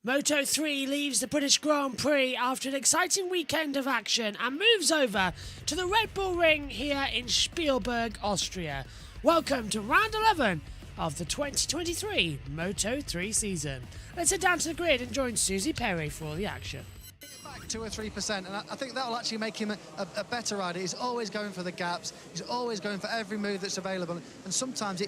Moto3 leaves the British Grand Prix after an exciting weekend of action and moves over to the Red Bull Ring here in Spielberg, Austria. Welcome to round 11 of the 2023 Moto3 season. Let's head down to the grid and join Susie Perry for all the action. Back 2 or 3%, and I think that will actually make him a better rider. He's always going for the gaps, he's always going for every move that's available, and sometimes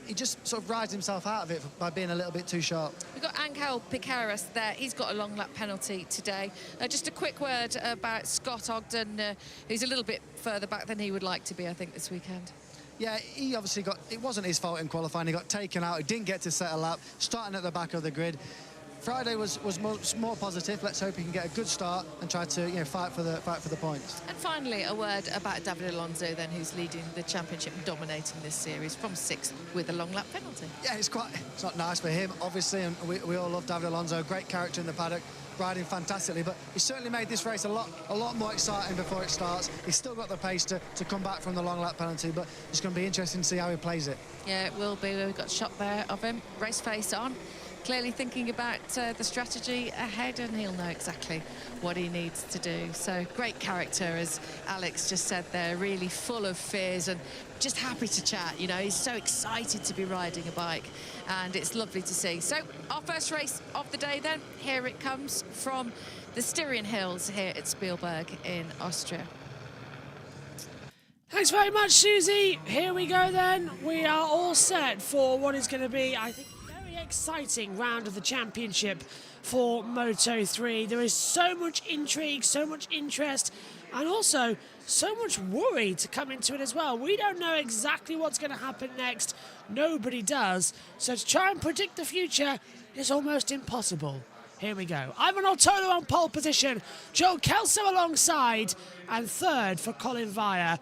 he just sort of rides himself out of it by being a little bit too sharp. We've got Angel Piqueras there. He's got a long lap penalty today. Just a quick word about Scott Ogden, who's a little bit further back than he would like to be, I think, this weekend. Yeah, he obviously it wasn't his fault in qualifying. He got taken out, he didn't get to set a lap, starting at the back of the grid. Friday was more positive. Let's hope he can get a good start and try to fight for the points. And finally, a word about David Alonso then, who's leading the championship and dominating this series from 6th with a long lap penalty. Yeah, it's not nice for him, obviously, and we all love David Alonso. Great character in the paddock, riding fantastically, but he certainly made this race a lot more exciting before it starts. He's still got the pace to come back from the long lap penalty, but it's going to be interesting to see how he plays it. Yeah, it will be. We've got a shot there of him, race face on. Clearly thinking about the strategy ahead, and he'll know exactly what he needs to do. So great character, as Alex just said there, really full of fears and just happy to chat. You know, he's so excited to be riding a bike, and it's lovely to see. So our first race of the day then, here it comes from the Styrian Hills here at Spielberg in Austria. Thanks very much, Susie. Here we go then. We are all set for what is going to be, I think, exciting round of the championship for Moto3. There is so much intrigue, so much interest, and also so much worry to come into it as well. We don't know exactly what's going to happen next. Nobody does. So to try and predict the future is almost impossible. Here we go. Ivan Ortolo on pole position, Joe Kelso alongside, and third for Colin Vire.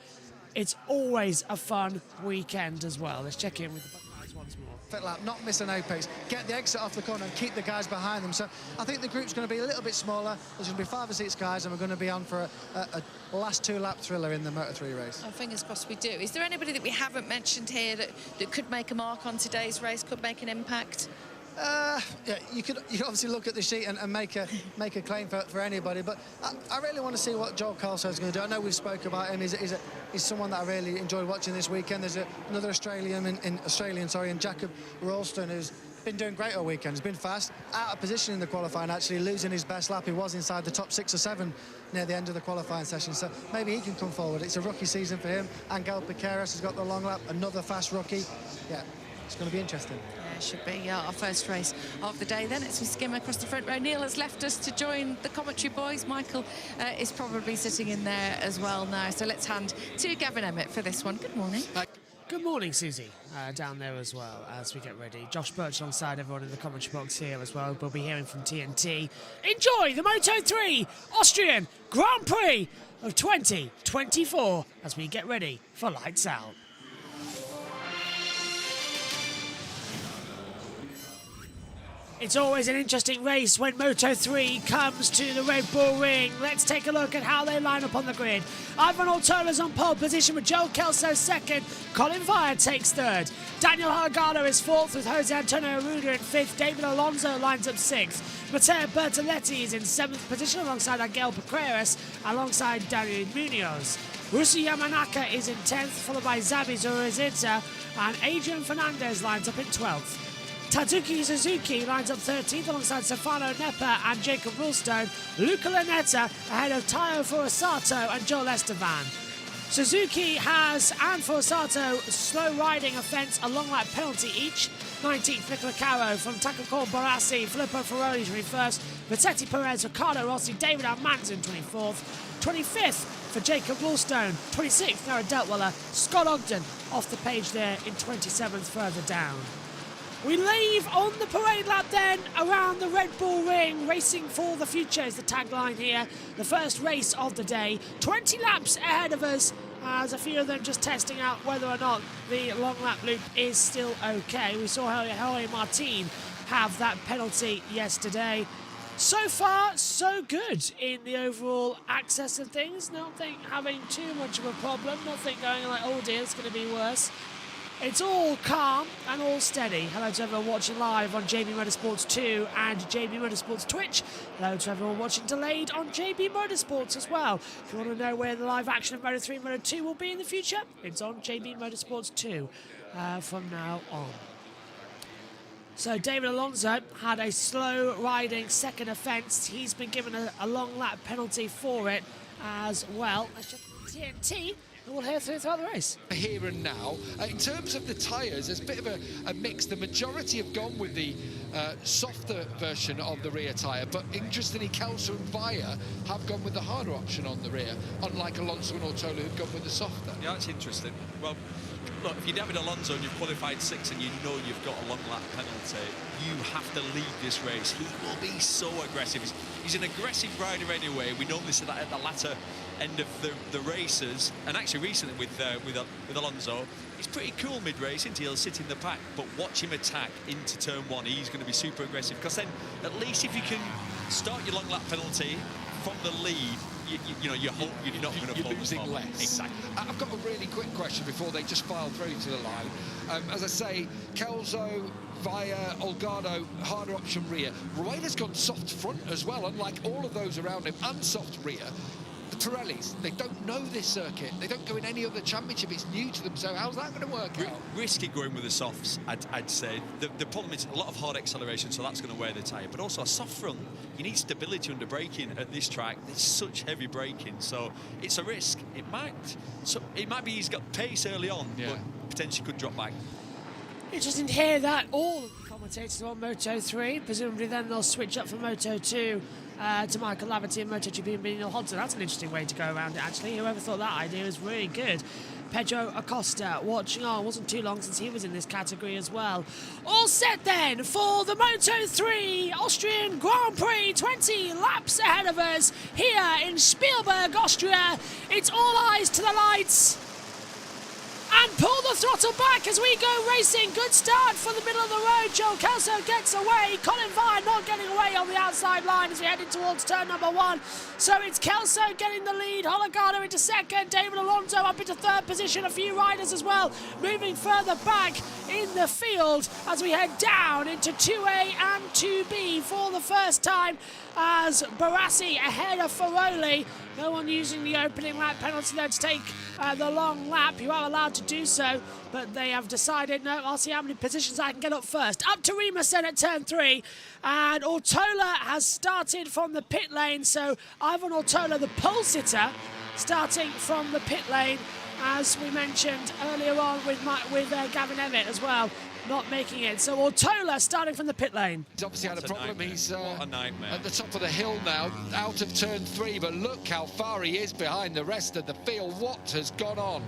It's always a fun weekend as well. Let's check in with the Buckeyes once more. Fit lap, not miss an apex, get the exit off the corner and keep the guys behind them. So I think the group's going to be a little bit smaller. There's going to be 5 or 6 guys, and we're going to be on for a last 2-lap thriller in the Moto3 race. Oh, fingers crossed we do. Is there anybody that we haven't mentioned here that could make a mark on today's race, could make an impact? Yeah, you could obviously look at the sheet and make a claim for anybody, but I really want to see what Joel Kelso is going to do. I know we've spoke about him. He's someone that I really enjoyed watching this weekend. There's another Australian in Jacob Ralston, who's been doing great all weekend. He's been fast, out of position in the qualifying, actually losing his best lap. He was inside the top 6 or 7 near the end of the qualifying session, so maybe he can come forward. It's a rookie season for him. Angel Piqueras has got the long lap, another fast rookie. Yeah, it's going to be interesting. Should be our first race of the day then, as we skim across the front row. Neil has left us to join the commentary boys. Michael is probably sitting in there as well now, so let's hand to Gavin Emmett for this one. Good morning. Good morning, Susie, down there as well as we get ready. Josh Birch alongside everyone in the commentary box here as well. We'll be hearing from TNT. Enjoy the Moto3 Austrian Grand Prix of 2024 as we get ready for lights out. It's always an interesting race when Moto3 comes to the Red Bull Ring. Let's take a look at how they line up on the grid. Ivan Ortolo's on pole position with Joel Kelso second. Colin Vire takes third. Daniel Hargano is fourth with Jose Antonio Arruda in fifth. David Alonso lines up sixth. Matteo Bertoletti is in seventh position alongside Angel Piqueras, alongside Daniel Munoz. Rusi Yamanaka is in 10th, followed by Zabi Zurezitsa, and Adrian Fernandez lines up in 12th. Tadzuki Suzuki lines up 13th alongside Stefano Nepa and Jacob Rulstone. Luca Lanetta ahead of Tayo Furusato and Joel Esteban. Suzuki and Furusato slow riding offence, a long lap penalty each. 19th, Nicola Caro from Takako Barassi, Filippo Ferroni 21st, Vittetti Perez, Ricardo Rossi, David Almanzon 24th. 25th for Jacob Rulstone. 26th, Noah Deltweller. Scott Ogden off the page there in 27th further down. We leave on the parade lap then around the Red Bull Ring. Racing for the future is the tagline here. The first race of the day. 20 laps ahead of us, as a few of them just testing out whether or not the long lap loop is still okay. We saw Jorge Martin have that penalty yesterday. So far, so good in the overall access of things. Nothing having too much of a problem. Nothing going like, oh dear, it's going to be worse. It's all calm and all steady. Hello to everyone watching live on JB Motorsports 2 and JB Motorsports Twitch. Hello to everyone watching delayed on JB Motorsports as well. If you want to know where the live action of Moto 3 and Moto 2 will be in the future, it's on JB Motorsports 2 from now on. So David Alonso had a slow riding second offence. He's been given a long lap penalty for it as well. That's just TNT. We'll hear throughout the race. Here and now. In terms of the tyres, there's a bit of a mix. The majority have gone with the softer version of the rear tyre, but interestingly, Kelso and Via have gone with the harder option on the rear, unlike Alonso and Ortola who've gone with the softer. Yeah, that's interesting. Well, look, if you're David Alonso and you've qualified 6th and you know you've got a long lap penalty, you have to lead this race. He will be so aggressive. He's an aggressive rider anyway. We normally see that at the latter end of the races, and actually recently with Alonso, he's pretty cool mid-race, isn't he? He'll sit in the pack, but watch him attack into turn 1. He's going to be super aggressive, because then at least if you can start your long lap penalty from the lead, you know, you hope you're not going to You're losing less. Exactly. I've got a really quick question before they just file through to the line. As I say, Kelso, Via, Olgado, harder option rear. Rueda's gone soft front as well, unlike all of those around him, and soft rear. The Pirellis, they don't know this circuit. They don't go in any other championship. It's new to them, so how's that going to work out? Risky going with the softs, I'd say. The problem is a lot of hard acceleration, so that's going to wear the tyre. But also a soft front, you need stability under braking at this track. There's such heavy braking, so it's a risk. It might be he's got pace early on, but potentially could drop back. Interesting to hear that all of the commentators are on Moto 3. Presumably then they'll switch up from Moto 2 to Michael Laverty and MotoGP and Neil Hodgson. That's an interesting way to go around it, actually. Whoever thought that idea was really good. Pedro Acosta watching on. Wasn't too long since he was in this category as well. All set then for the Moto 3 Austrian Grand Prix. 20 laps ahead of us here in Spielberg, Austria. It's all eyes to the lights. And pull the throttle back as we go racing. Good start for the middle of the road. Joel Kelso gets away. Colin Vine not getting away on the outside line as we head in towards turn number 1. So it's Kelso getting the lead. Hologado into second. David Alonso up into third position. A few riders as well moving further back in the field as we head down into 2A and 2B for the first time, as Barassi ahead of Ferroli. No one using the opening lap penalty there to take the long lap. You are allowed to do so, but they have decided, no, I'll see how many positions I can get up first. Up to Rimasen at turn 3, and Ortola has started from the pit lane, so Ivan Ortola, the pole sitter, starting from the pit lane, as we mentioned earlier on with Gavin Emmett as well, not making it. So Ortola starting from the pit lane. He's obviously had a problem. Nightmare. He's What a nightmare. at the top of the hill now, out of turn 3, but look how far he is behind the rest of the field. What has gone on?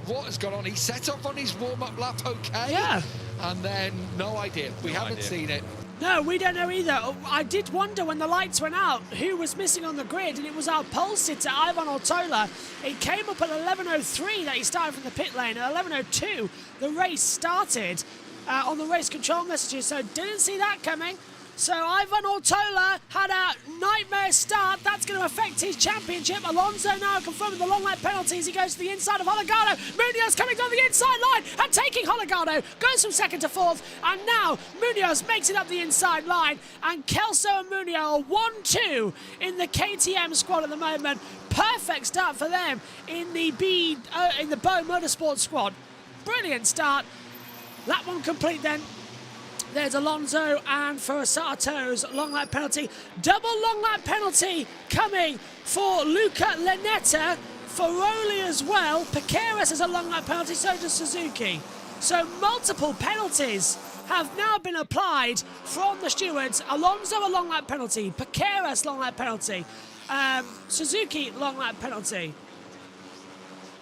What has gone on? He set off on his warm-up lap okay, Yeah. and then no idea. We haven't seen it. No, we don't know either. I did wonder when the lights went out who was missing on the grid, and it was our pole sitter, Ivan Ortola. It came up at 11:03 that he started from the pit lane. At 11:02, the race started on the race control messages, so didn't see that coming. So Ivan Ortola had a nightmare start. That's going to affect his championship. Alonso now confirming the long lap penalties. He goes to the inside of Hologado. Munoz coming down the inside line and taking Hologado. Goes from second to fourth. And now Munoz makes it up the inside line. And Kelso and Munoz are 1-2 in the KTM squad at the moment. Perfect start for them in the Bo Motorsports squad. Brilliant start. Lap 1 complete then. There's Alonso, and for Sato's long lap penalty. Double long lap penalty coming for Luca Lanetta. Ferroli as well. Piqueras has a long lap penalty, so does Suzuki. So multiple penalties have now been applied from the stewards. Alonso a long lap penalty. Piqueras long lap penalty. Suzuki long lap penalty.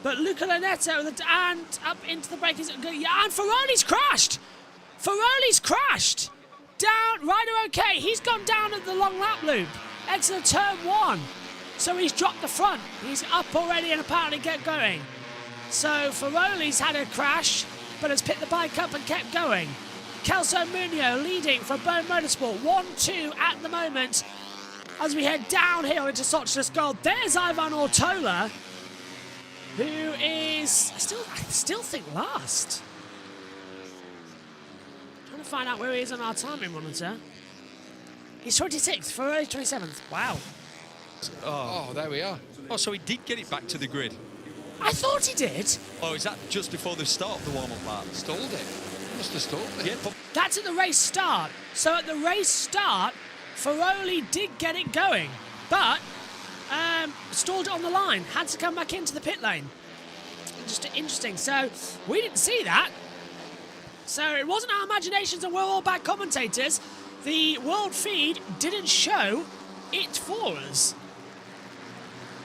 But Luca Lanetta and up into the break. And Ferroli's crashed. Ferroli's crashed. Down, rider okay. He's gone down at the long lap loop. Exit turn 1. So he's dropped the front. He's up already and apparently get going. So Ferroli's had a crash, but has picked the bike up and kept going. Kelso Munoz leading for Bo Motorsport. 1-2 at the moment as we head downhill into Sochi's Gold. There's Ivan Ortola, who is, I still think last. find out where he is on our timing monitor. He's 26th, Ferrari 27th. Wow. Oh, there we are. Oh, so he did get it back to the grid. I thought he did. Oh, is that just before the start of the warm-up lap? Stalled it. Must have stalled it. Yeah, but That's at the race start. So at the race start, Ferrari did get it going, but stalled it on the line. Had to come back into the pit lane. Just interesting. So we didn't see that. So it wasn't our imaginations and we're all bad commentators. The world feed didn't show it for us.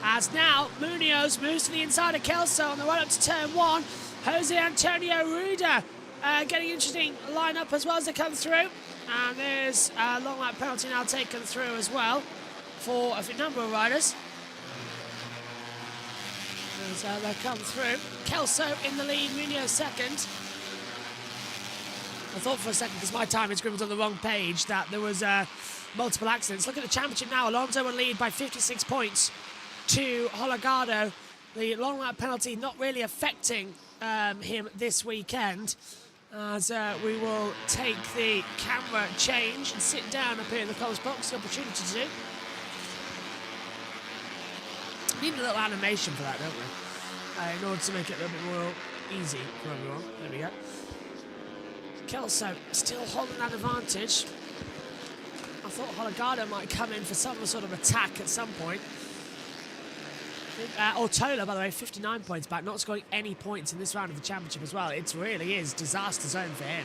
As now Munoz moves to the inside of Kelso on the way up to turn 1. Jose Antonio Ruda getting interesting lineup as well as they come through. And there's a long lap penalty now taken through as well for a number of riders. As they come through. Kelso in the lead, Munoz second. I thought for a second, because my time is scribbled on the wrong page, that there was multiple accidents. Look at the championship now. Alonso will lead by 56 points to Holgado. The long lap penalty not really affecting him this weekend, as we will take the camera change and sit down up here in the close box. The opportunity to do. Need a little animation for that, don't we? In order to make it a little bit more easy for everyone. There we go. Kelso still holding that advantage. I thought Holgado might come in for some sort of attack at some point. Ortola, by the way, 59 points back, not scoring any points in this round of the championship as well. It really is disaster zone for him.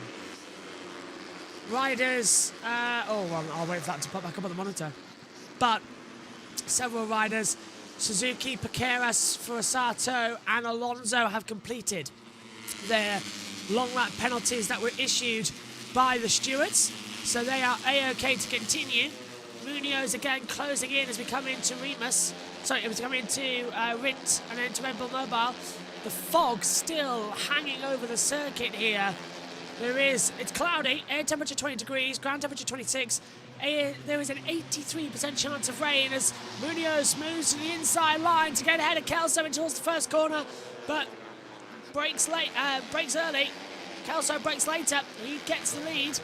Riders, well, I'll wait for that to pop back up on the monitor. But several riders, Suzuki, Paqueras, Furasato and Alonso have completed their long lap penalties that were issued by the stewards. So they are A-OK to continue. Munoz again closing in as we come into Remus. Sorry, it was coming into Rint and then to Red Bull Mobile. The fog still hanging over the circuit here. It's cloudy, air temperature 20 degrees, ground temperature 26. There is an 83% chance of rain as Munoz moves to the inside line to get ahead of Kelso into towards the first corner, but breaks early. Kelso breaks later. He gets the lead.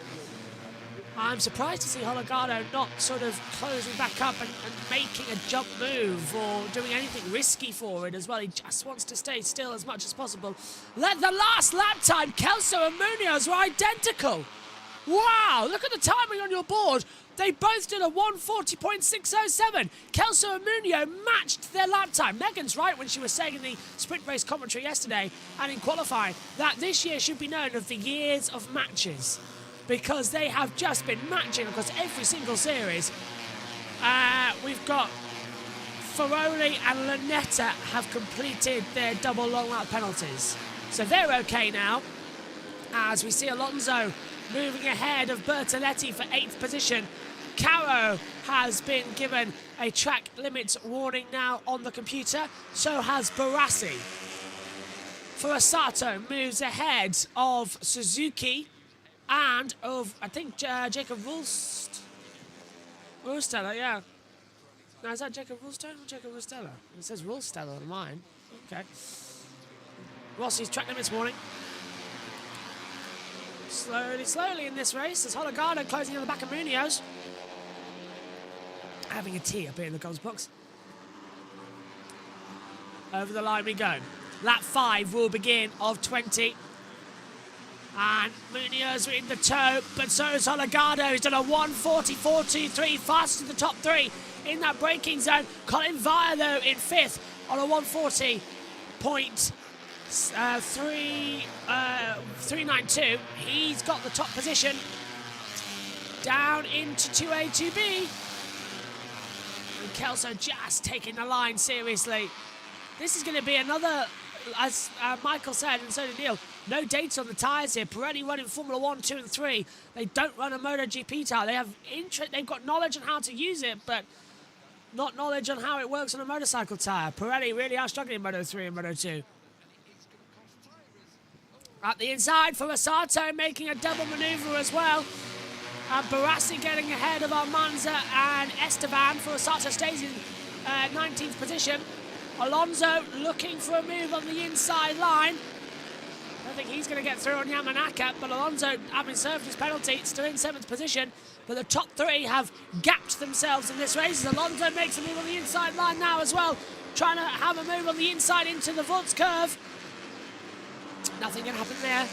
I'm surprised to see Holgado not sort of closing back up and making a jump move or doing anything risky for it as well. He just wants to stay still as much as possible. The last lap time, Kelso and Munoz were identical. Wow, look at the timing on your board. They both did a 1:40.607. Kelso and Munoz matched their lap time. Megan's right when she was saying in the sprint race commentary yesterday and in qualifying that this year should be known of the years of matches, because they have just been matching across every single series. We've got Ferrari and Lanetta have completed their double long lap penalties. So they're okay now, as we see Alonso moving ahead of Bertoletti for 8th position. Caro has been given a track limits warning now on the computer. So has Barassi. Furasato moves ahead of Suzuki and of, I think, Jacob Rulsteller, yeah. Now, is that Jacob Rulsteller or Jacob Rulsteller? It says Rulsteller on mine. Okay. Rossi's track limits warning. Slowly in this race as Holgado closing on the back of Munoz. Having a tea up here in the goals box. Over the line we go. Lap 5 will begin of 20. And Munoz in the tow, but so is Holgado. He's done a 1:44.23, fast to the top 3 in that braking zone. Colin Vire, though, in 5th on a 1:40.392. He's got the top position. Down into 2A, 2B. And Kelso just taking the line seriously. This is going to be another, as Michael said, and so did Neil, no dates on the tyres here. Pirelli running Formula 1, 2 and 3. They don't run a MotoGP tyre. They have they've got knowledge on how to use it, but not knowledge on how it works on a motorcycle tyre. Pirelli really are struggling in Moto 3 and Moto 2. At the inside, Furasato making a double manoeuvre as well. And Barassi getting ahead of Almanza and Esteban. Furasato stays in 19th position. Alonso looking for a move on the inside line. don't think he's going to get through on Yamanaka, but Alonso, having served his penalty, still in 7th position. But the top 3 have gapped themselves in this race. As Alonso makes a move on the inside line now as well, trying to have a move on the inside into the Wurz curve. Nothing can happen there.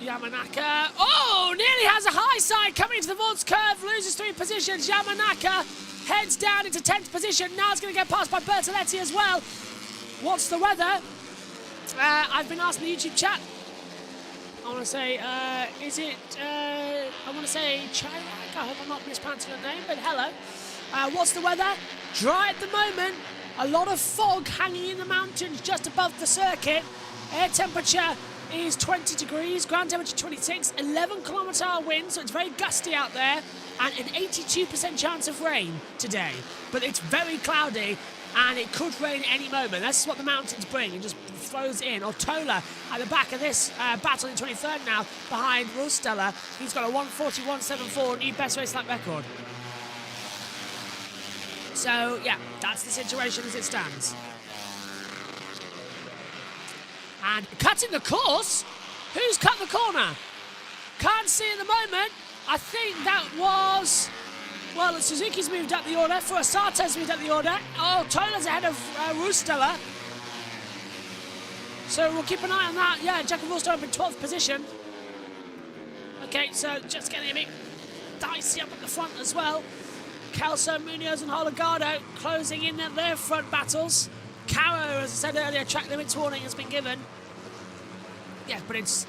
Yamanaka, oh, nearly has a high side coming into the Wurz curve, loses 3 positions. Yamanaka heads down into 10th position. Now it's going to get passed by Bertoletti as well. What's the weather? I've been asked in the YouTube chat. I want to say, is it, I want to say Chirac. I hope I'm not mispronouncing your name, but hello. What's the weather? Dry at the moment. A lot of fog hanging in the mountains just above the circuit. Air temperature is 20 degrees, ground temperature 26, 11-kilometre-hour wind, so it's very gusty out there, and an 82% chance of rain today. But it's very cloudy, and it could rain at any moment. That's what the mountains bring. It just throws in. Otola at the back of this battle in 23rd now, behind Rustella. He's got a 1:41.74 new best race lap record. So, yeah, that's the situation as it stands. And cutting the course? Who's cut the corner? Can't see at the moment. I think that was... Well, Suzuki's moved up the order. Furusate's moved up the order. Oh, Tola's ahead of Rustella. So we'll keep an eye on that. Yeah, Jacob Rustella in 12th position. Okay, so just getting a bit dicey up at the front as well. Kelso, Munoz and Holgado closing in at their front battles. Caro, as I said earlier, track limits warning has been given. Yeah, but it's...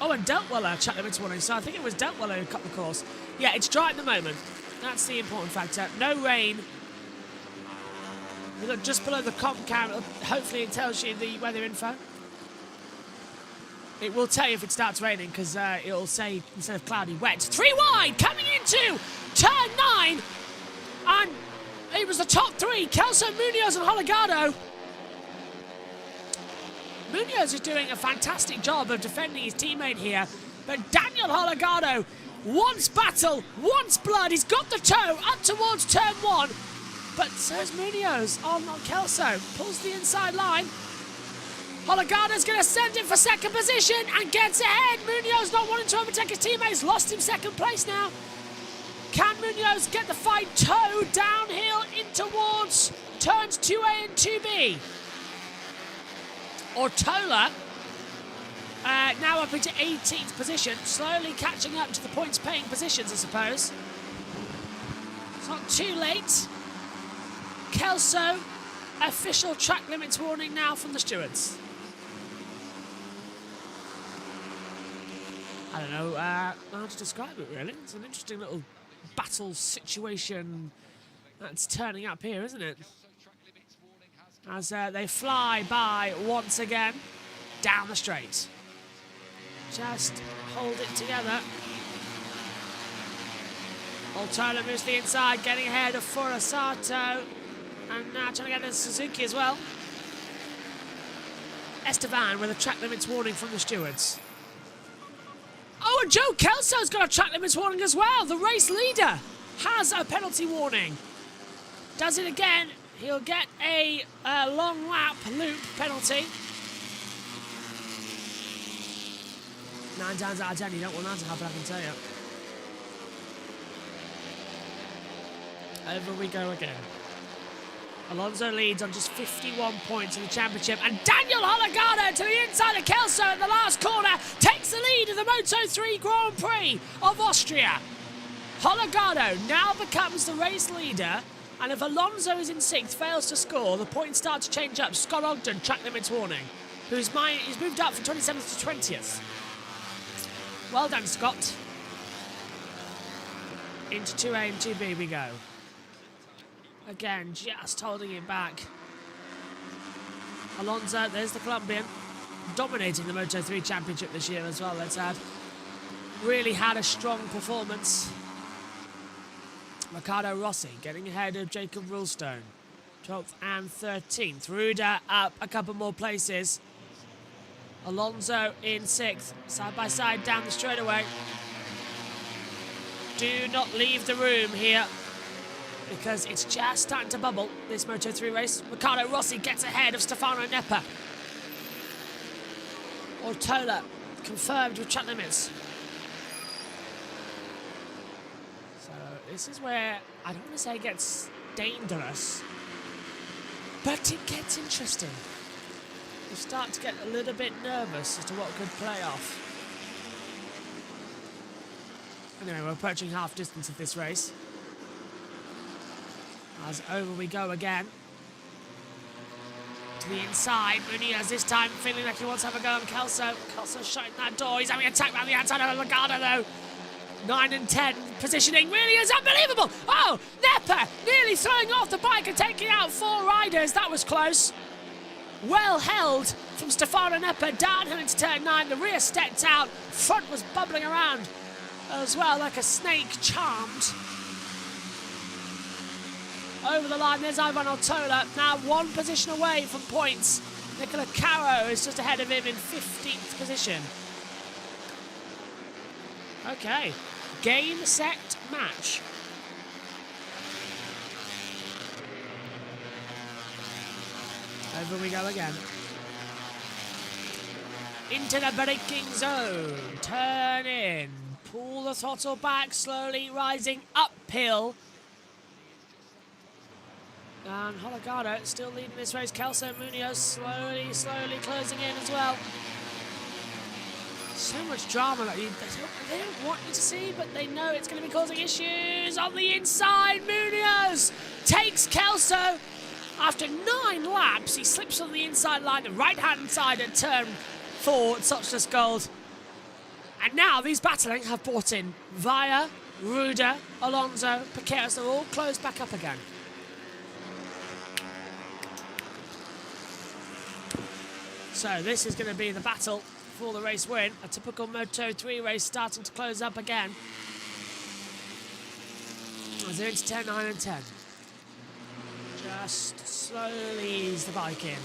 Oh, and Deltweller track limits warning, so I think it was Deltweller who cut the course. Yeah, it's dry at the moment. That's the important factor. No rain. You look just below the comp cam. Hopefully it tells you the weather info. It will tell you if it starts raining, because it'll say, instead of cloudy, wet. 3 wide, coming into turn 9. And it was the top 3, Kelso, Munoz and Holgado. Munoz is doing a fantastic job of defending his teammate here, but Daniel Holgado wants battle, wants blood. He's got the toe up towards turn 1, but so is Munoz on Kelso. Pulls the inside line. Holgado's going to send him for 2nd position and gets ahead. Munoz not wanting to overtake his teammates, lost him 2nd place now. Can Munoz get the fight toe downhill in towards turns 2A and 2B? Ortola now up into 18th position, slowly catching up to the points-paying positions, I suppose. It's not too late. Kelso, official track limits warning now from the stewards. I don't know how to describe it, really. It's an interesting little battle situation that's turning up here, isn't it? As they fly by once again down the straight. Just hold it together. Ortola moves to the inside, getting ahead of Furusato, and now trying to get to Suzuki as well. Esteban with a track limits warning from the stewards. Oh, and Joe Kelso's got a track limits warning as well. The race leader has a penalty warning. Does it again. He'll get a long lap loop penalty. 9 times out of 10, you don't want that to happen, I can tell you. Over we go again. Alonso leads on just 51 points in the championship, and Daniel Holgado to the inside of Kelso in the last corner takes the lead of the Moto3 Grand Prix of Austria. Holgado now becomes the race leader, and if Alonso is in 6th, fails to score, the points start to change up. Scott Ogden, track limits warning, he's moved up from 27th to 20th. Well done, Scott. Into 2A and 2B we go. Again, just holding it back. Alonso, there's the Colombian, dominating the Moto3 Championship this year as well, let's add. Really had a strong performance. Riccardo Rossi getting ahead of Jacob Rulstone. 12th and 13th. Ruda up a couple more places. Alonso in 6th, side by side down the straightaway. Do not leave the room here, because it's just starting to bubble, this Moto3 race. Riccardo Rossi gets ahead of Stefano Neppa. Ortola confirmed with track limits. So this is where I don't want to say it gets dangerous, but it gets interesting. You start to get a little bit nervous as to what could play off. Anyway, we're approaching half distance of this race. As over we go again. To the inside, Munoz this time feeling like he wants to have a go on Kelso. Kelso shutting that door. He's having attacked around the outside of Logano though. 9 and 10 positioning really is unbelievable. Oh, Nepper nearly throwing off the bike and taking out 4 riders. That was close. Well held from Stefano Nepper. Downhill into turn 9. The rear stepped out. Front was bubbling around as well like a snake charmed. Over the line, there's Ivan Ortola, now 1 position away from points. Nicola Caro is just ahead of him in 15th position. Okay, game, set, match. Over we go again. Into the braking zone, turn in, pull the throttle back, slowly rising uphill. And Hologado still leading this race. Kelso Munoz slowly closing in as well. So much drama that they don't want you to see, but they know it's going to be causing issues. On the inside, Munoz takes Kelso. After 9 laps, he slips on the inside line, the right-hand side at turn 4 at Sochnes Gold. And now these battling have brought in Via, Ruda, Alonso, Piqueras. They're all closed back up again. So this is going to be the battle for the race win. A typical Moto3 race starting to close up again. As they're into 10, 9 and 10. Just slowly ease the bike in.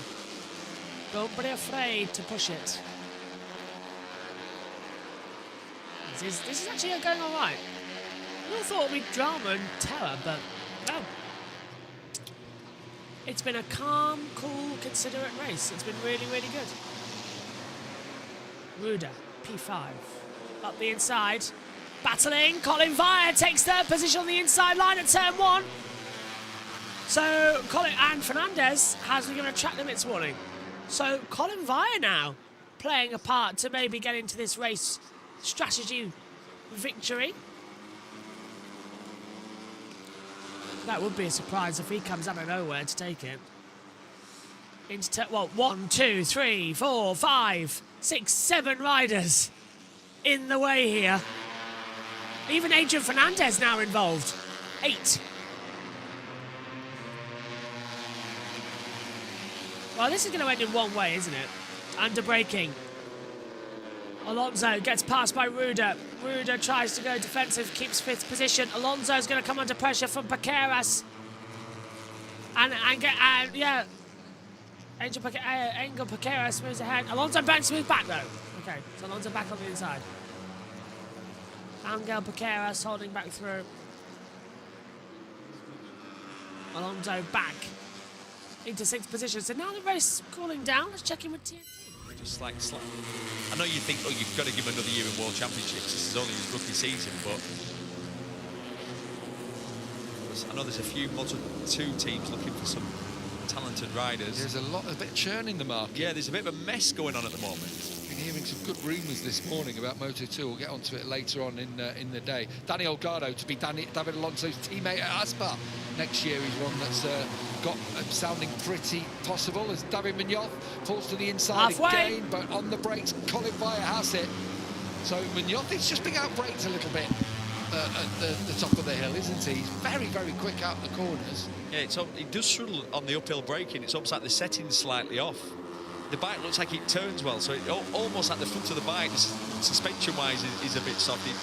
Don't be afraid to push it. This is actually going all right. I would have thought we'd drama and terror, but no. It's been a calm, cool, considerate race. It's been really, really good. Ruda, P5. Up the inside. Battling. Colin Vire takes third position on the inside line at turn 1. So Colin and Fernandez has been given a track limits warning. So Colin Vire now playing a part to maybe get into this race strategy victory. That would be a surprise if he comes out of nowhere to take it. Into well, 1, 2, 3, 4, 5, 6, 7 riders in the way here. Even Adrian Fernandez now involved. 8. Well, this is going to end in one way, isn't it? Under braking. Alonso gets passed by Ruda. Ruda tries to go defensive, keeps 5th position. Alonso's going to come under pressure from Piqueras. And yeah, Angel Piqueras moves ahead. Alonso banks moves back though. Okay, so Alonso back on the inside. Angel Piqueras holding back through. Alonso back into 6th position. So now the race cooling down. Let's check in with TNT. Just like I know you think, oh, you've got to give him another year in World Championships. This is only his rookie season, but I know there's a few Moto2 teams looking for some talented riders. There's a bit of churn in the market. Yeah, there's a bit of a mess going on at the moment. Been hearing some good rumours this morning about Moto2. We'll get onto it later on in the day. Danny Olgado to be David Alonso's teammate at Aspar next year. He's one that's got sounding pretty possible as David Munoz pulls to the inside again, but on the brakes, Colin Vire has it. So Munoz is just being outbraked a little bit at the top of the hill, isn't he? He's very, very quick out the corners. Yeah, it does struggle on the uphill braking. It's almost like the setting's slightly off. The bike looks like it turns well, so it almost at the front of the bike, suspension-wise, is a bit soft. It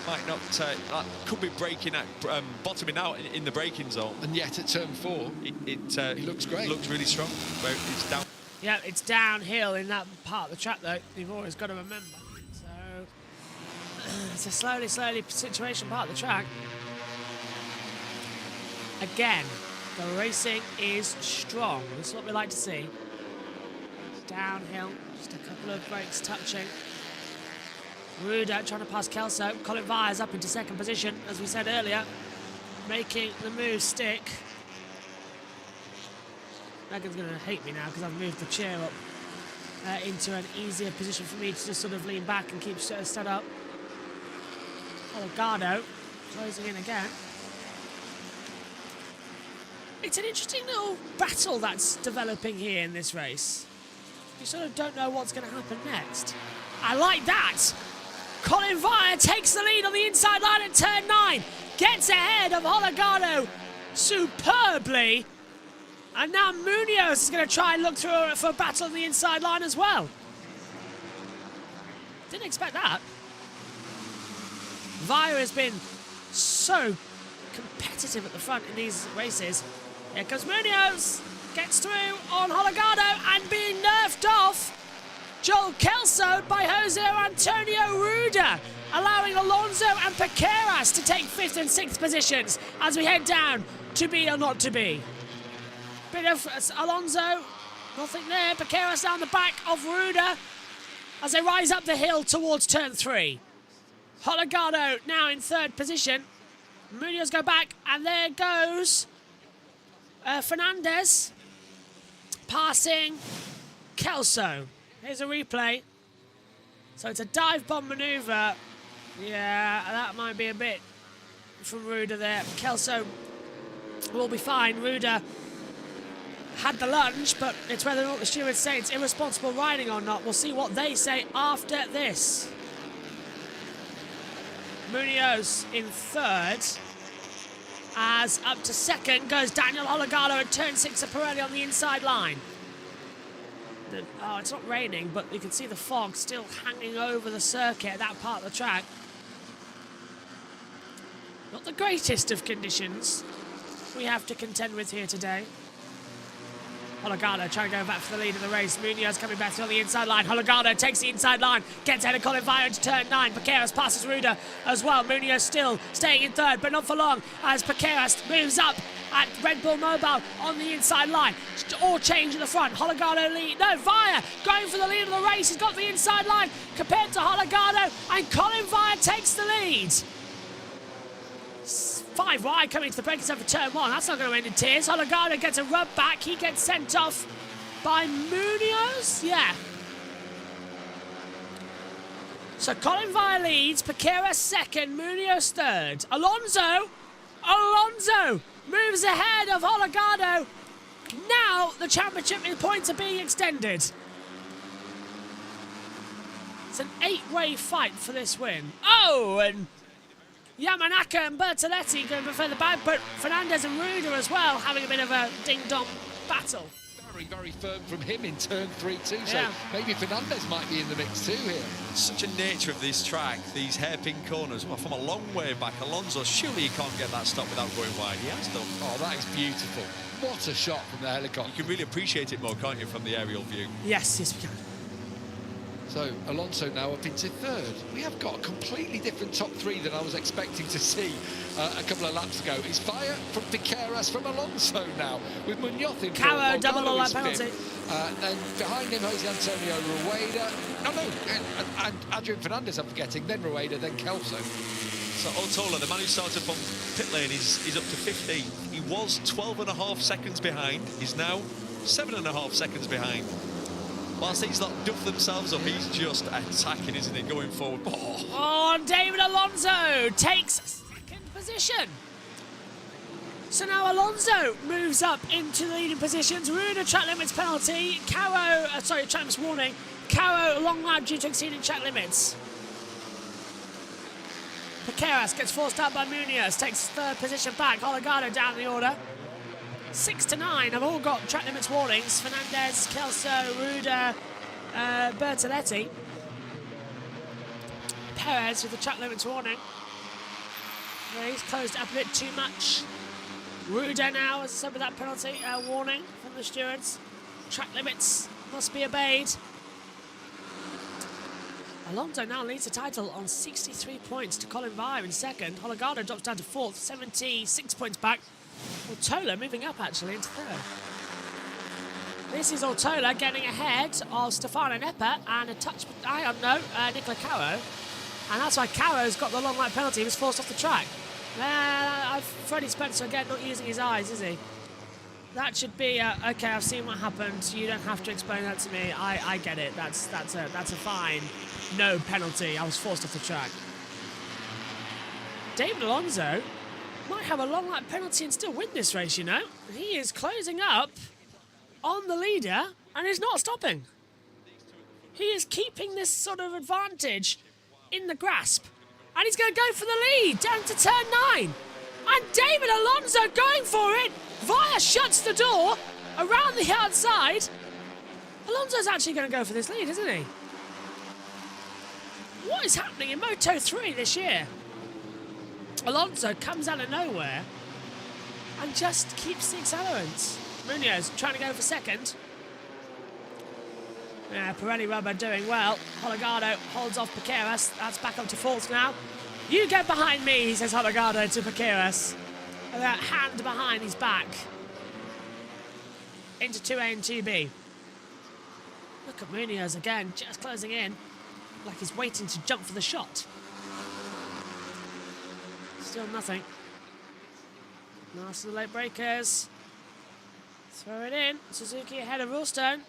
might not, could be braking at, bottoming out in the braking zone. And yet at turn 4, he looks great. Looks really strong. Where it's down. Yeah, it's downhill in that part of the track though. You've always got to remember. So it's a slowly situation part of the track. Again, the racing is strong. This is what we like to see. Downhill, Just a couple of brakes touching. Ruda trying to pass Kelso. Colin Vyers up into second position, as we said earlier, making the move stick. Megan's going to hate me now because I've moved the chair up into an easier position for me to just sort of lean back and keep set up. Olgado closing in again. It's an interesting little battle that's developing here in this race. You sort of don't know what's going to happen next. I like that. Colin Vyer takes the lead on the inside line at turn 9. Gets ahead of Olgado superbly. And now Munoz is going to try and look through for a battle on the inside line as well. Didn't expect that. Vyer has been so competitive at the front in these races. Here comes Munoz. Gets through on Olgado and being nerfed off Joel Kelso by Jose Antonio Ruda, allowing Alonso and Piqueras to take 5th and 6th positions as we head down to be or not to be. Bit of Alonso, nothing there. Piqueras down the back of Ruda as they rise up the hill towards turn 3. Olgado now in 3rd position. Munoz go back, and there goes Fernandez passing Kelso. Here's a replay. So it's a dive bomb manoeuvre. Yeah, that might be a bit from Ruda there. Kelso will be fine. Ruda had the lunge, but it's whether or not the stewards say it's irresponsible riding or not. We'll see what they say after this. Munoz in 3rd. As up to 2nd goes Daniel Olgado at turn 6 of Pirelli on the inside line. Oh, it's not raining, but you can see the fog still hanging over the circuit, that part of the track. Not the greatest of conditions we have to contend with here today. Olgado trying to go back for the lead of the race. Munoz coming back on the inside line. Olgado takes the inside line, gets ahead of Colin Vyer into turn 9. Piqueras passes Ruda as well. Munoz still staying in 3rd, but not for long, as Piqueras moves up at Red Bull Mobile on the inside line. All change in the front. Olgado lead. No, Vyer going for the lead of the race. He's got the inside line compared to Olgado, and Colin Vyer takes the lead. 5 wide coming to the breaking zone for turn 1. That's not going to end in tears. Olgado gets a rub back. He gets sent off by Munoz. Yeah. So Colin Vyer leads. Piqueras 2nd. Munoz 3rd. Alonso moves ahead of Olgado. Now the championship points are being extended. It's an 8-way fight for this win. Oh, and Yamanaka and Bertoletti going further back, but Fernandez and Ruda as well having a bit of a ding-dong battle. Very, very firm from him in turn 3 too, so maybe Fernandez might be in the mix too here. Such a nature of this track, these hairpin corners. Well, from a long way back, Alonso, surely you can't get that stop without going wide. He has done. Oh, that is beautiful. What a shot from the helicopter. You can really appreciate it more, can't you, from the aerial view? Yes, we can. So Alonso now up into 3rd. We have got a completely different top 3 than I was expecting to see a couple of laps ago. It's Vyer from Piqueras from Alonso now, with Munoz in Caro double all that penalty. Then behind him, Jose Antonio Rueda. And Adrian Fernandez, I'm forgetting. Then Rueda, then Kelso. So Otola, the man who started from pit lane, is up to 15. He was 12.5 seconds behind. He's now 7.5 seconds behind. Whilst he's not duffed themselves up, he's just attacking, isn't he, going forward. Oh, David Alonso takes 2nd position. So now Alonso moves up into the leading positions. Ruda track limits penalty. Caro, track limits warning. Caro long lap due to exceeding track limits. Piqueras gets forced out by Munoz, takes 3rd position back. Olgado down the order. 6 to 9 have all got track limits warnings. Fernandez, Kelso, Ruda, Bertoletti. Perez with the track limits warning. Yeah, he's closed up a bit too much. Ruda now, as I said, with that penalty warning from the stewards. Track limits must be obeyed. Alonso now leads the title on 63 points to Colin Vyer in 2nd. Olgado drops down to 4th, 76 points back. Well, Tola moving up actually into 3rd. This is Ortola getting ahead of Stefano Nepper and a touch, Nicola Caro. And that's why Caro's got the long lap penalty. He was forced off the track. Freddie Spencer again not using his eyes, is he? That should be, okay, I've seen what happened. You don't have to explain that to me. I get it. That's a fine. No penalty. I was forced off the track. David Alonso might have a long lap penalty and still win this race, you know. He is closing up on the leader and is not stopping. He is keeping this sort of advantage in the grasp. And he's going to go for the lead down to turn 9. And David Alonso going for it. Via shuts the door around the outside. Alonso's actually going to go for this lead, isn't he? What is happening in Moto 3 this year? Alonso comes out of nowhere and just keeps the accelerants. Munoz trying to go for second. Yeah, Pirelli rubber doing well. Holgado holds off Piqueras. That's back up to 4th now. You get behind me, he says Holgado to Piqueras. With that hand behind his back. Into 2A and 2B. Look at Munoz again, just closing in. Like he's waiting to jump for the shot. Still nothing. Last of the late breakers. Throw it in. Suzuki ahead of Rulstone.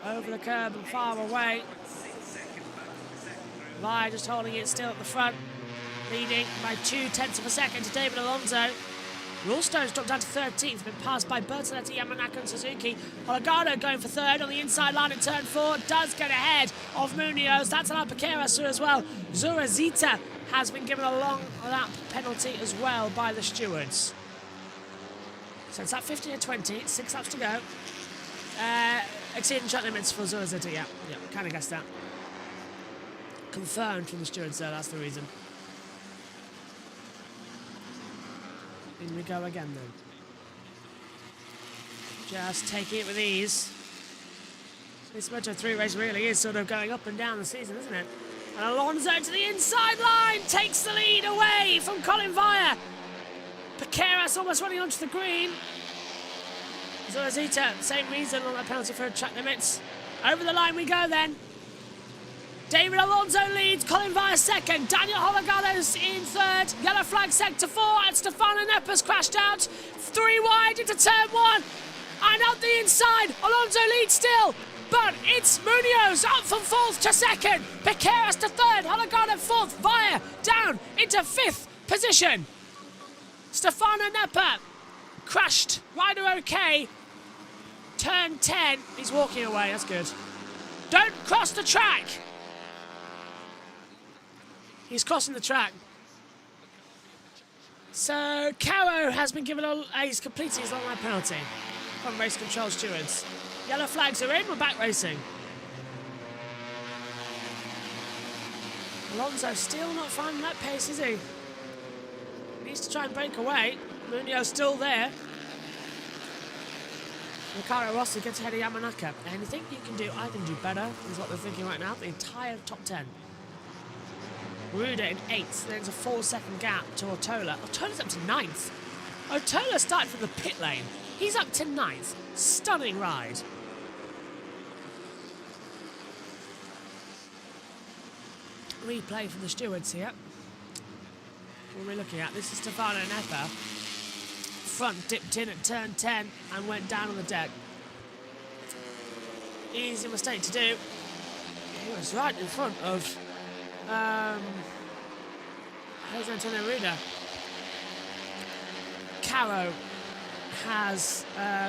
Over the curb and far away. Via just holding it still at the front. Leading by 0.2 of a second to David Alonso. Rulstone's dropped down to 13th, been passed by Bertoletti, Yamanaka and Suzuki. Holgado going for 3rd on the inside line in turn 4. Does get ahead of Munoz. That's allowed Piqueras through as well. Zurazita has been given a long lap penalty as well by the stewards. So it's at 15 and 20, 6 laps to go. Exceeding track limits for Zurazita, yeah, kind of guessed that. Confirmed from the stewards, so that's the reason. In we go again then. Just taking it with ease. This Moto 3 race really is sort of going up and down the season, isn't it? And Alonso to the inside line, takes the lead away from Colin Via. Piqueras almost running onto the green. Zurazita, same reason on that penalty for track limits. Over the line we go then. David Alonso leads, Colin Via 2nd, Daniel Holgado's in 3rd, yellow flag sector 4, and Stefano Nepper's crashed out. 3 wide into turn 1, and up the inside, Alonso leads still, but it's Munoz up from 4th to 2nd, Piqueras to 3rd, Holgado 4th, Via down into 5th position. Stefano Nepper crashed, rider okay, turn 10, he's walking away, that's good. Don't cross the track. He's crossing the track. So Caro has been given he's completed his long lap penalty from race control stewards. Yellow flags are in, we're back racing. Alonso still not finding that pace, is he? Needs to try and break away. Munoz still there. Ricardo Rossi gets ahead of Yamanaka. Anything you can do, I can do better, is what they're thinking right now. The entire top 10. Ruda in 8th, then it's a 4-second gap to Ortola. Ortola's up to 9th. Ortola started from the pit lane. He's up to 9th. Stunning ride. Replay from the stewards here. What are we looking at? This is Stefano Nepper. Front dipped in at turn 10 and went down on the deck. Easy mistake to do. He was right in front of Jose Antonio Ruda. Caro has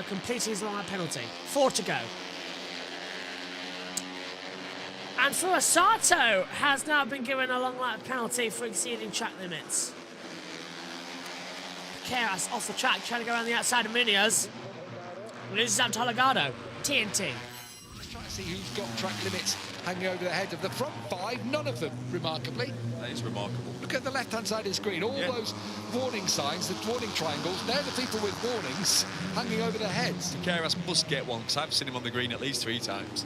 completed his long lap penalty. 4 to go. And Furusato has now been given a long lap penalty for exceeding track limits. Piqueras off the track, trying to go around the outside of Munoz. Loses out to Holgado. TNT. Just trying to see who's got track limits hanging over the head of the front 5. None of them, remarkably. That is remarkable. Look at the left-hand side of the screen. All those warning signs, the warning triangles, they're the people with warnings hanging over their heads. Piqueras must get one, because I've seen him on the green at least 3 times.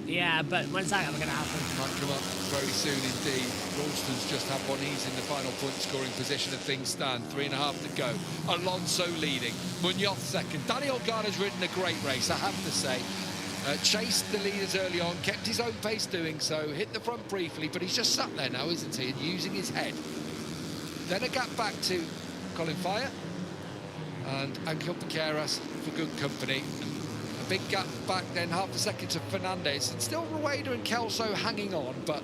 Yeah, but when's that ever going to happen? Might come up very soon indeed. Ralston's just had one. He's in the final point-scoring position as things stand. 3.5 to go. Alonso leading. Munoz second. Dani Olgardo's ridden a great race, I have to say. Chased the leaders early on, kept his own pace doing so, hit the front briefly, but he's just sat there now, isn't he, and using his head. Then a gap back to Colin Fire and Angel Piqueras for good company. A big gap back then, half a second to Fernandez. And still Rueda and Kelso hanging on, but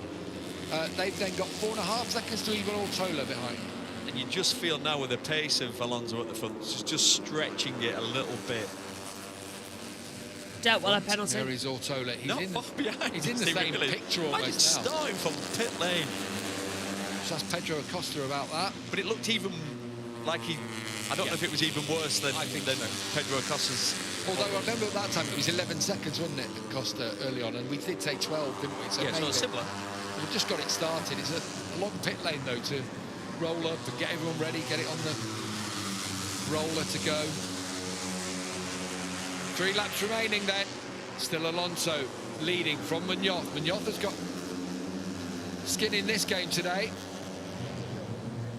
they've then got 4.5 seconds to even Ortola behind. And you just feel now with the pace of Alonso at the front, just stretching it a little bit. Dealt well a penalty. There is Ortola. He's Not in the, far behind. he's in the same picture almost now. Starting from pit lane. Just ask Pedro Acosta about that. But it looked even like I don't know if it was even worse than Pedro Acosta's. Although I remember at that time it was 11 seconds, wasn't it, Acosta early on, and we did say 12, didn't we? So yeah, it's similar. We've just got it started. It's a long pit lane though to roll up and get everyone ready, get it on the roller to go. 3 laps remaining then. Still Alonso leading from Munoz. Munoz has got skin in this game today.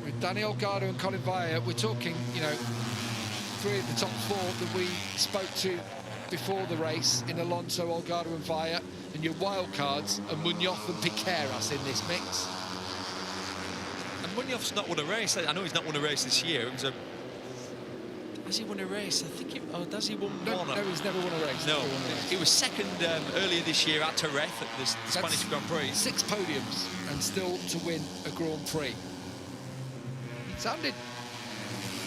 With Dani Olgardo and Colin Vaya, we're talking, you know, 3 of the top 4 that we spoke to before the race in Alonso, Olgardo and Vaya, and your wild cards are Munoz and Piqueras in this mix. And Munoz's not won a race. I know he's not won a race this year. It was a... Has he won a race? I think does he won one? No, he's never won a race. No, he was second earlier this year at Jerez at the Spanish Grand Prix. 6 podiums and still to win a Grand Prix. Sounded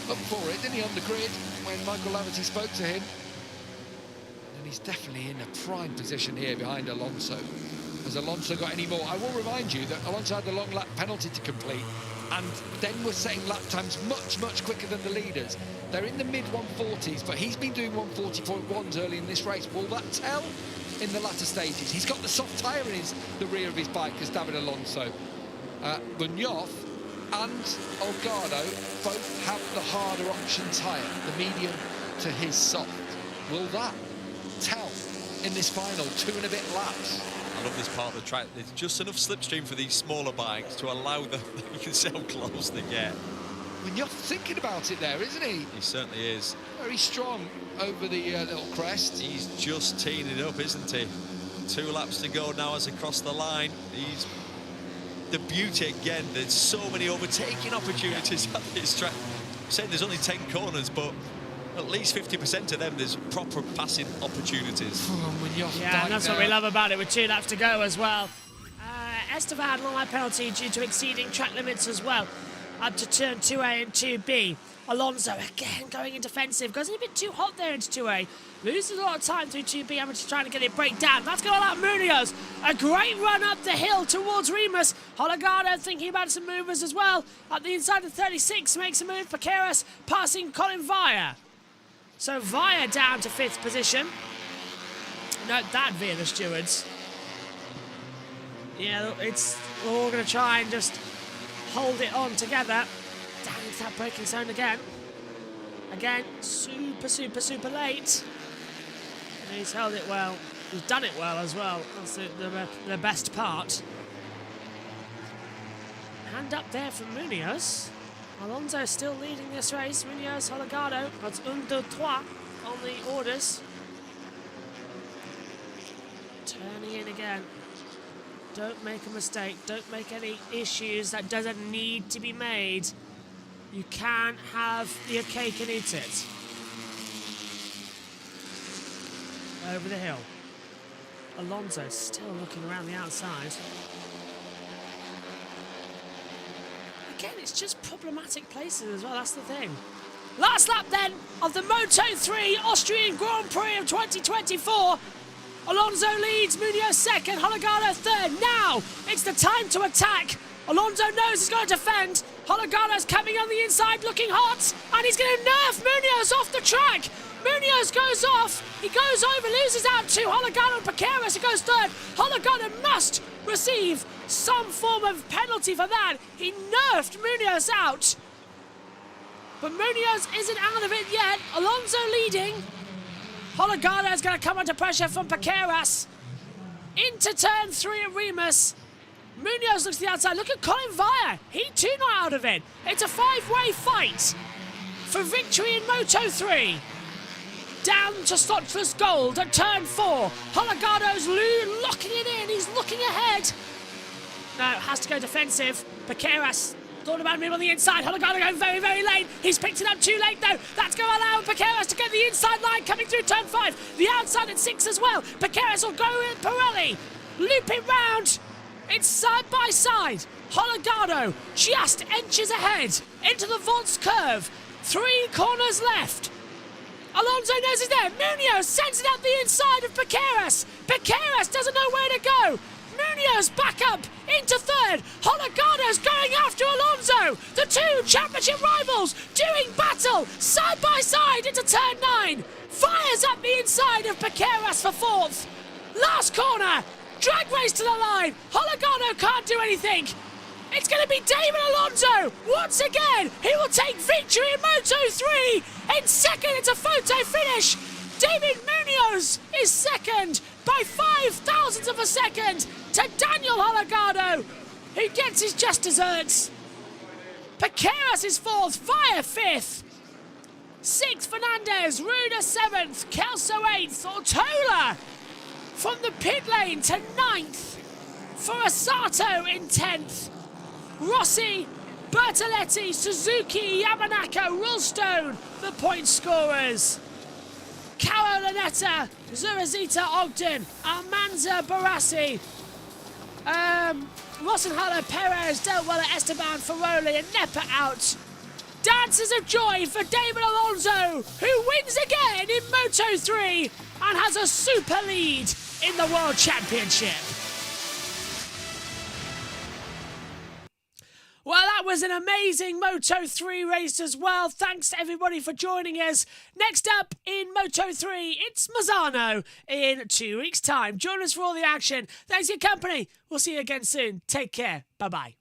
up for it, didn't he, on the grid when Michael Laverty spoke to him? And he's definitely in a prime position here behind Alonso. Has Alonso got any more? I will remind you that Alonso had the long lap penalty to complete, and then we're setting lap times much, much quicker than the leaders. They're in the mid-140s, but he's been doing 140.1s early in this race. Will that tell in the latter stages? He's got the soft tyre in the rear of his bike as David Alonso. Munoz and Olgardo both have the harder option tyre, the medium to his soft. Will that tell in this final 2.5 laps? I love this part of the track. There's just enough slipstream for these smaller bikes to allow them, you can see how close they get. Munoz thinking about it there, isn't he? He certainly is. Very strong over the little crest. He's just teeing it up, isn't he? 2 laps to go now as across the line. He's the beauty again. There's so many overtaking opportunities at this track. I'm saying there's only 10 corners, but at least 50% of them there's proper passing opportunities. Yeah, and that's what we love about it with 2 laps to go as well. Esteban long lap penalty due to exceeding track limits as well. Up to turn 2A and 2B. Alonso again going in defensive. Goes a bit too hot there into 2A. Loses a lot of time through 2B. I'm just trying to get it break down. That's going to allow Munoz. A great run up the hill towards Remus. Olgardo thinking about some movers as well. Up the inside of 36 makes a move. Piqueras passing Colin Vaya. So Vaya down to 5th position. Note that via the stewards. Yeah, we're all going to try and just hold it on together. Down into that braking zone again. Again, super late. And he's held it well. He's done it well as well. That's the best part. Hand up there from Munoz. Alonso still leading this race. Munoz, Olgardo. That's 1, 2, 3 on the orders. Turning in again. Don't make a mistake. Don't make any issues that doesn't need to be made. You can't have your cake and eat it. Over the hill. Alonso still looking around the outside. Again, it's just problematic places as well, that's the thing. Last lap then of the Moto3 Austrian Grand Prix of 2024. Alonso leads, Munoz second, Olgardo third. Now it's the time to attack. Alonso knows he's going to defend. Olgardo's coming on the inside looking hot, and he's going to nerf Munoz off the track. Munoz goes off, he goes over, loses out to Olgardo and Piqueras, who goes third. Olgardo must receive some form of penalty for that. He nerfed Munoz out. But Munoz isn't out of it yet. Alonso leading. Olgardo is going to come under pressure from Piqueras. into turn 3 at Remus. Munoz looks to the outside. Look at Colin Vire. He too not out of it. It's a 5-way fight for victory in Moto 3. Down to Stottra's Gold at turn 4. Hologardo's locking it in. He's looking ahead. No, has to go defensive. Piqueras thought about him on the inside. Hologardo going very, very late. He's picked it up too late though. That's going to allow Piqueras to get the inside line coming through turn 5. The outside at 6 as well. Piqueras will go with Pirelli. Loop it round. It's side by side. Hologardo just inches ahead into the Vaults curve. 3 corners left. Alonso knows he's there. Munoz sends it up the inside of Piqueras. Piqueras doesn't know where to go. Munoz back up into 3rd. Hologardo's going after Alonso. The 2 championship rivals doing battle side by side into turn 9. Fires up the inside of Piqueras for 4th. Last corner. Drag race to the line. Hologardo can't do anything. It's going to be David Alonso once again. He will take victory in Moto 3. In 2nd, it's a photo finish. David Munoz is 2nd by 0.005 of a second to Daniel Hologardo, who gets his just desserts. Piqueras is 4th, Fire 5th. 6th, Fernandez, Ruda 7th, Kelso 8th, Ortola from the pit lane to 9th. For Asato in 10th. Rossi, Bertoletti, Suzuki, Yamanaka, Rulstone, the point scorers. Caro Lanetta, Zurazita Ogden, Almanza Barassi, Rosenhaller, Perez, Del Weller, Esteban, Ferroli and Nepa out. Dances of joy for David Alonso, who wins again in Moto 3 and has a super lead in the World Championship. Well, that was an amazing Moto 3 race as well. Thanks to everybody for joining us. Next up in Moto 3, it's Mazzano in 2 weeks' time. Join us for all the action. Thanks for your company. We'll see you again soon. Take care. Bye-bye.